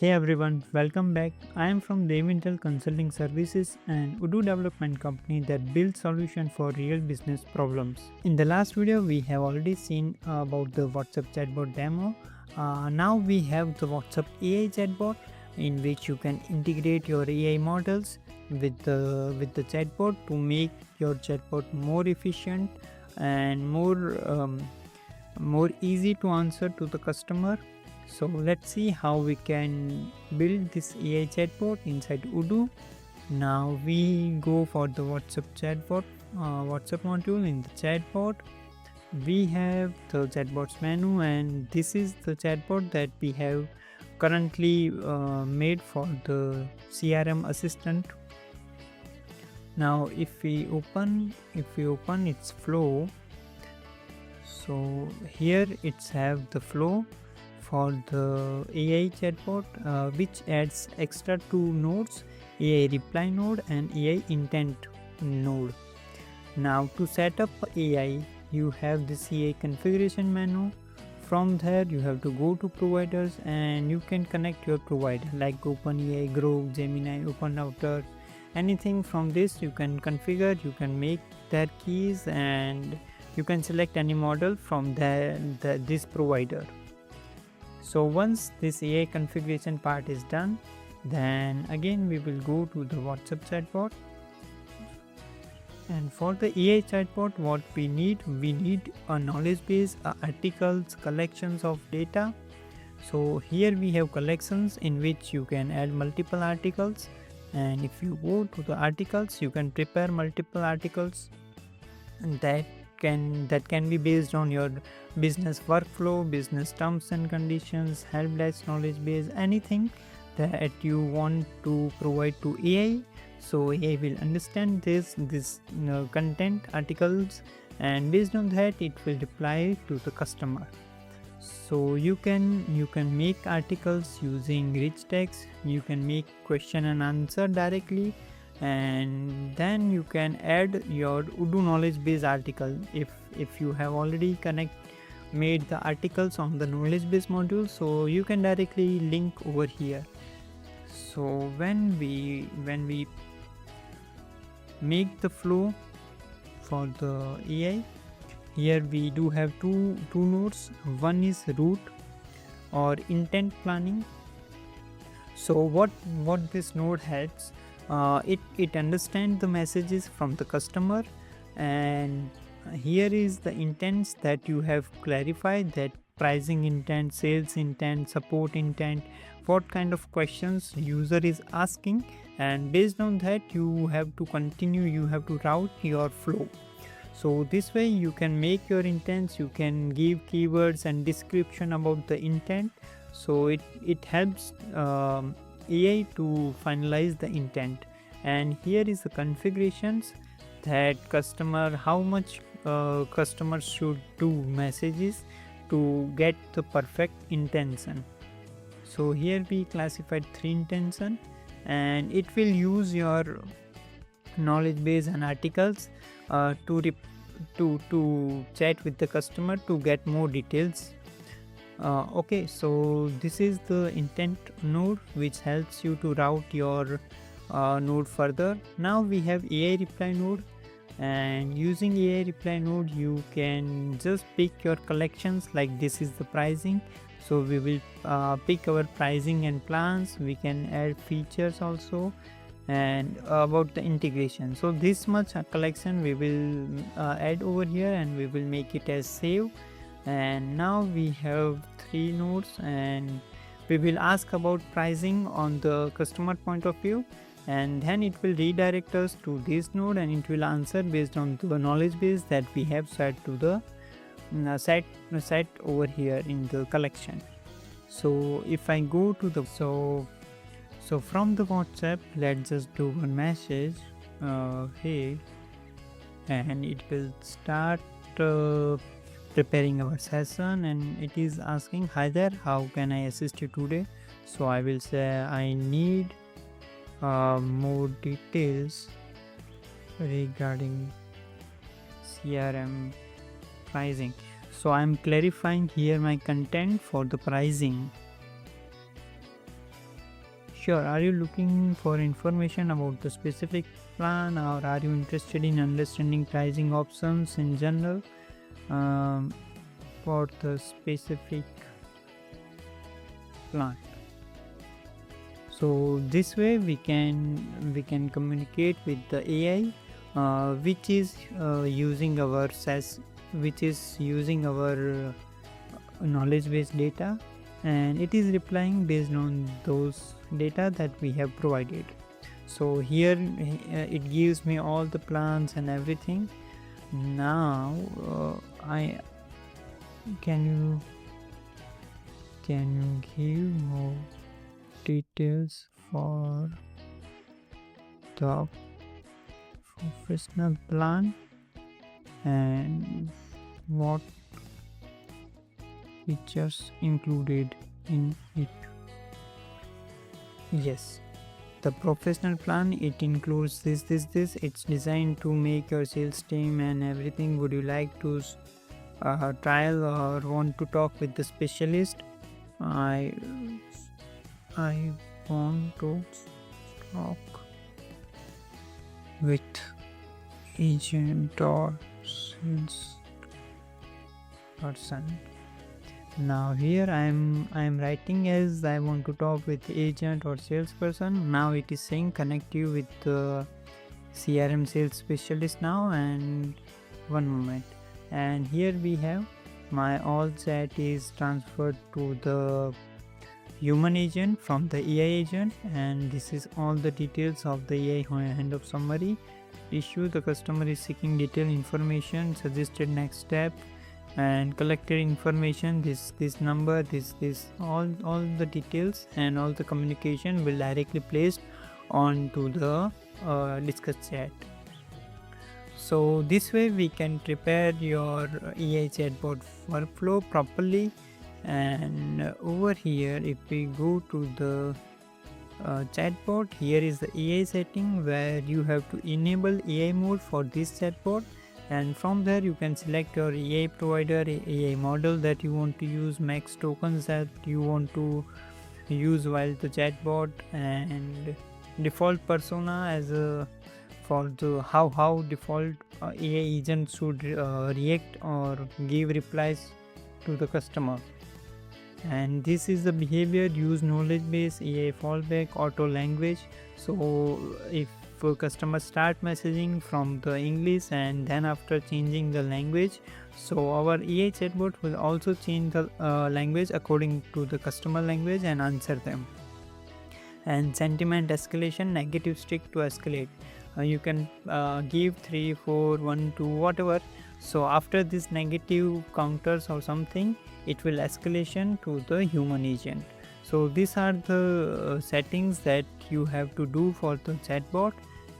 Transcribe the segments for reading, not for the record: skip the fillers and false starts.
Hey everyone, welcome back. I am from Devintelle Consulting Services, an Odoo development company that builds solutions for real business problems. In the last video, we have already seen about the WhatsApp chatbot demo. Now we have the WhatsApp AI chatbot, in which you can integrate your AI models with the chatbot to make your chatbot more efficient and more easy to answer to the customer. So let's see how we can build this AI chatbot inside Odoo. Now we go for the WhatsApp module. In the chatbot, we have the chatbots menu, and this is the chatbot that we have currently made for the CRM assistant. Now if we open its flow, so here it's have the flow for the AI chatbot, which adds extra two nodes, AI reply node and AI intent node. Now to set up AI, you have this AI configuration menu. From there you have to go to providers and you can connect your provider like OpenAI, Grow, Gemini, OpenRouter. Anything from this you can configure, you can make their keys, and you can select any model from this provider. So once this AI configuration part is done, then again we will go to the WhatsApp chatbot. And for the AI chatbot, what we need a knowledge base, articles, collections of data. So here we have collections in which you can add multiple articles, and if you go to the articles, you can prepare multiple articles, and that can be based on your business workflow, business terms and conditions, help desk knowledge base, anything that you want to provide to AI. So AI will understand this content articles, and based on that it will reply to the customer. So you can make articles using rich text, you can make question and answer directly, and then you can add your Odoo knowledge base article if you have already made the articles on the knowledge base module, so you can directly link over here. So when we make the flow for the AI, here we do have two nodes. One is root or intent planning. So what this node helps, it understands the messages from the customer, and here is the intents that you have clarified, that pricing intent, sales intent, support intent, what kind of questions user is asking, and based on that you have to route your flow. So this way you can make your intents, you can give keywords and description about the intent, so it helps AI to finalize the intent. And here is the configurations that how much customers should do messages to get the perfect intention. So here we classified 3 intention, and it will use your knowledge base and articles to chat with the customer to get more details. Okay, so this is the intent node which helps you to route your node further. Now we have AI reply node, and using AI reply node you can just pick your collections, like this is the pricing, so we will pick our pricing and plans. We can add features also, and about the integration. So this much collection we will add over here, and we will make it as save. And now we have 3 nodes, and we will ask about pricing on the customer point of view, and then it will redirect us to this node, and it will answer based on the knowledge base that we have set to the set over here in the collection. So if I go to the so from the WhatsApp, let's just do one message, hey, and it will start preparing our session, and it is asking, hi there, how can I assist you today? So I will say I need more details regarding CRM pricing. So I am clarifying here my content for the pricing. Sure, are you looking for information about the specific plan, or are you interested in understanding pricing options in general for the specific plan? So this way we can communicate with the AI, which is using our SAS, which is using our knowledge based data, and it is replying based on those data that we have provided. So here it gives me all the plans and everything. Now I can you give more details for the professional plan and what features included in it? Yes, the professional plan, it includes this. It's designed to make your sales team and everything. Would you like to trial or want to talk with the specialist? I want to talk with agent or sales person. Now here I am writing as I want to talk with agent or salesperson. Now it is saying connect you with the CRM sales specialist now, and one moment, and here we have my all chat is transferred to the human agent from the AI agent, and this is all the details of the AI hand of summary. Issue: the customer is seeking detailed information, suggested next step, and collected information, this number, this all the details and all the communication will directly placed onto the discuss chat. So this way we can prepare your AI chatbot workflow properly. And over here, if we go to the chatbot, here is the AI setting where you have to enable AI mode for this chatbot, and from there you can select your AI provider, AI model that you want to use, max tokens that you want to use while the chatbot, and default persona as a for the how default AI agent should react or give replies to the customer. And this is the behavior: use knowledge base, AI fallback, auto language. So if customer start messaging from the English and then after changing the language, so our AI chatbot will also change the language according to the customer language and answer them. And sentiment escalation, negative stick to escalate. You can give 3, 4, 1, 2, whatever. So after this negative counters or something, it will escalation to the human agent. So these are the settings that you have to do for the chatbot.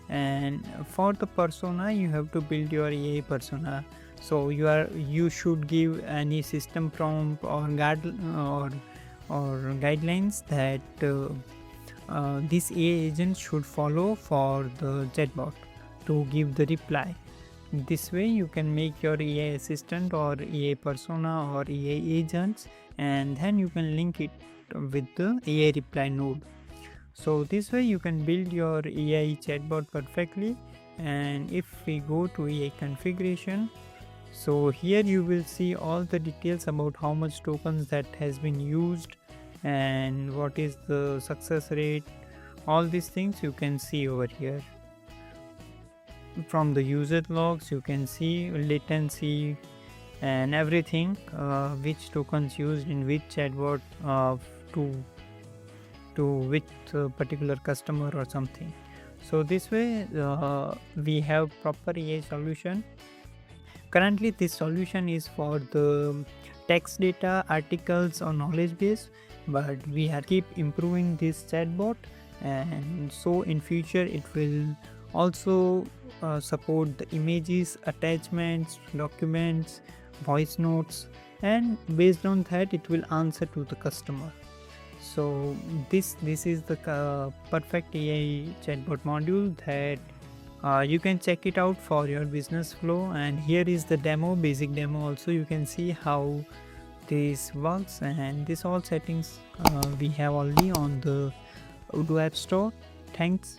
And for the persona, you have to build your AI persona. So you should give any system prompt or guidelines that this AI agent should follow for the chatbot to give the reply. This way you can make your AI assistant or AI persona or AI agents, and then you can link it with the AI reply node. So this way you can build your AI chatbot perfectly. And if we go to AI configuration, so here you will see all the details about how much tokens that has been used and what is the success rate. All these things you can see over here. From the user logs you can see latency and everything, which tokens used in which chatbot to which particular customer or something. So this way we have proper AI solution. Currently this solution is for the text data, articles or knowledge base, but we are keep improving this chatbot, and so in future it will also support the images, attachments, documents, voice notes, and based on that it will answer to the customer. So this is the perfect AI chatbot module that you can check it out for your business flow. And here is the demo, basic demo. Also you can see how this works, and this all settings we have already on the Odoo App Store. Thanks.